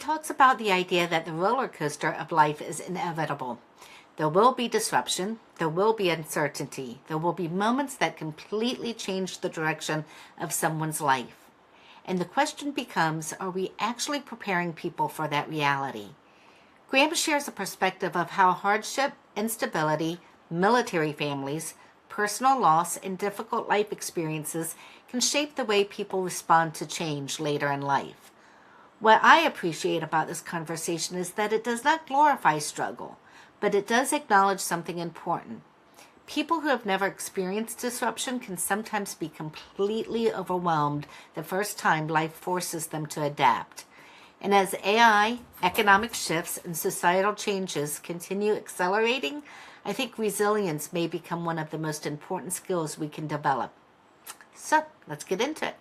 talks about the idea that the roller coaster of life is inevitable. There will be disruption, there will be uncertainty, there will be moments that completely change the direction of someone's life. And the question becomes, are we actually preparing people for that reality? Graham shares a perspective of how hardship, instability, military families, personal loss, and difficult life experiences can shape the way people respond to change later in life. What I appreciate about this conversation is that it does not glorify struggle, but it does acknowledge something important. People who have never experienced disruption can sometimes be completely overwhelmed the first time life forces them to adapt. And as AI, economic shifts, and societal changes continue accelerating, I think resilience may become one of the most important skills we can develop. So, let's get into it.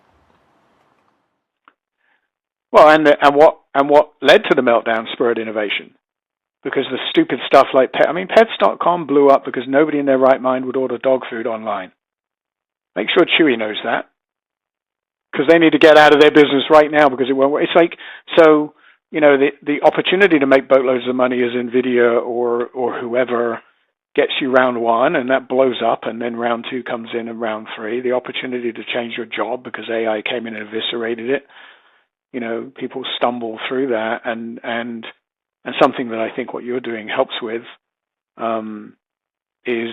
Well, and what led to the meltdown spurred innovation. Because the stupid stuff like Pets.com blew up because nobody in their right mind would order dog food online. Make sure Chewy knows that. Because they need to get out of their business right now because it won't work. It's like, so, the opportunity to make boatloads of money as NVIDIA or whoever gets you round one, and that blows up, and then round two comes in and round three. The opportunity to change your job because AI came in and eviscerated it. People stumble through that, and something that I think what you're doing helps with is,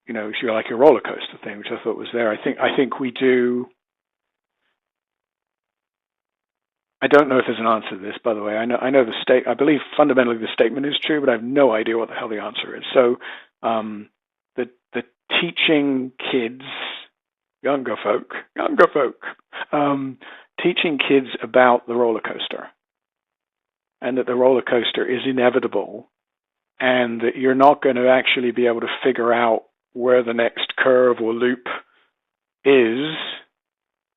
you're like a roller coaster thing, which I thought was there. I think we do. I don't know if there's an answer to this, by the way. I know I believe fundamentally the statement is true, but I have no idea what the hell the answer is. So, the teaching kids, younger folk, teaching kids about the roller coaster, and that the roller coaster is inevitable, and that you're not going to actually be able to figure out where the next curve or loop is,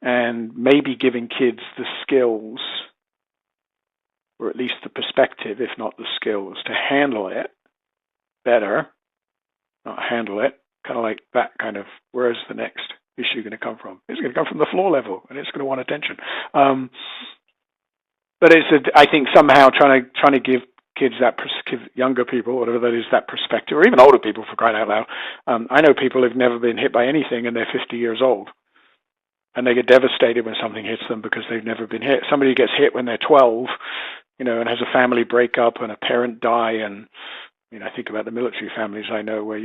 and maybe giving kids the skills, or at least the perspective, if not the skills, to handle it better, not handle it, kind of like that kind of, where's the next issue going to come from? It's going to come from the floor level, and it's going to want attention. But I think somehow trying to give kids younger people, whatever that is, that perspective, or even older people, for crying out loud. I know people who've never been hit by anything, and they're 50 years old, and they get devastated when something hits them because they've never been hit. Somebody gets hit when they're 12, and has a family breakup and a parent die, and I think about the military families I know where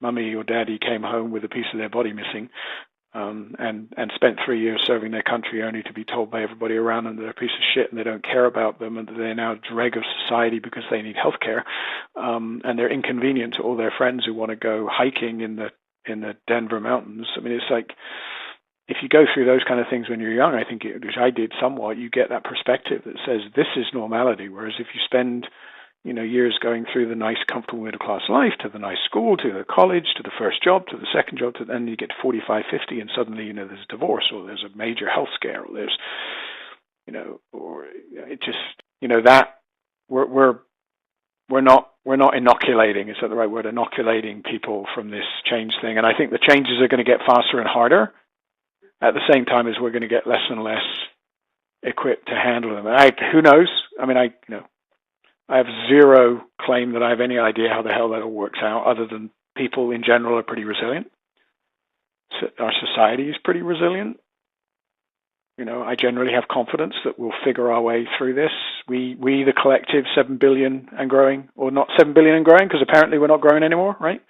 mummy or daddy came home with a piece of their body missing. And spent 3 years serving their country only to be told by everybody around them that they're a piece of shit and they don't care about them and that they're now a dreg of society because they need health care. And they're inconvenient to all their friends who want to go hiking in the Denver mountains. I mean, it's like, if you go through those kind of things when you're young, I think, which I did somewhat, you get that perspective that says this is normality. Whereas if you spend years going through the nice, comfortable middle-class life, to the nice school, to the college, to the first job, to the second job, then you get to 45, 50, and suddenly, there's divorce, or there's a major health scare, or there's, or it just, that we're not inoculating, is that the right word? Inoculating people from this change thing. And I think the changes are going to get faster and harder at the same time as we're going to get less and less equipped to handle them. And who knows? I mean, I have zero claim that I have any idea how the hell that all works out, other than people in general are pretty resilient. So our society is pretty resilient. I generally have confidence that we'll figure our way through this. We the collective, 7 billion and growing, or not 7 billion and growing, because apparently we're not growing anymore, right?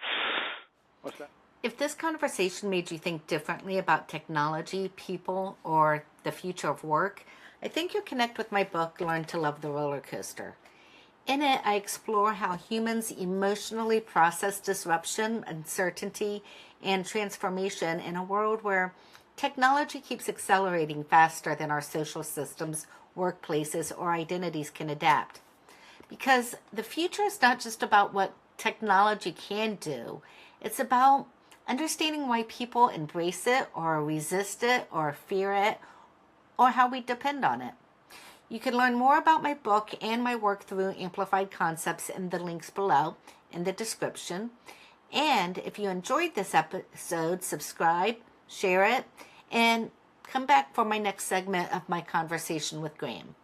What's that? If this conversation made you think differently about technology, people, or the future of work, I think you'll connect with my book, Learn to Love the Roller Coaster. In it, I explore how humans emotionally process disruption, uncertainty, and transformation in a world where technology keeps accelerating faster than our social systems, workplaces, or identities can adapt. Because the future is not just about what technology can do, it's about understanding why people embrace it, or resist it, or fear it, or how we depend on it. You can learn more about my book and my work through Amplified Concepts in the links below in the description. And if you enjoyed this episode, subscribe, share it, and come back for my next segment of my conversation with Graham.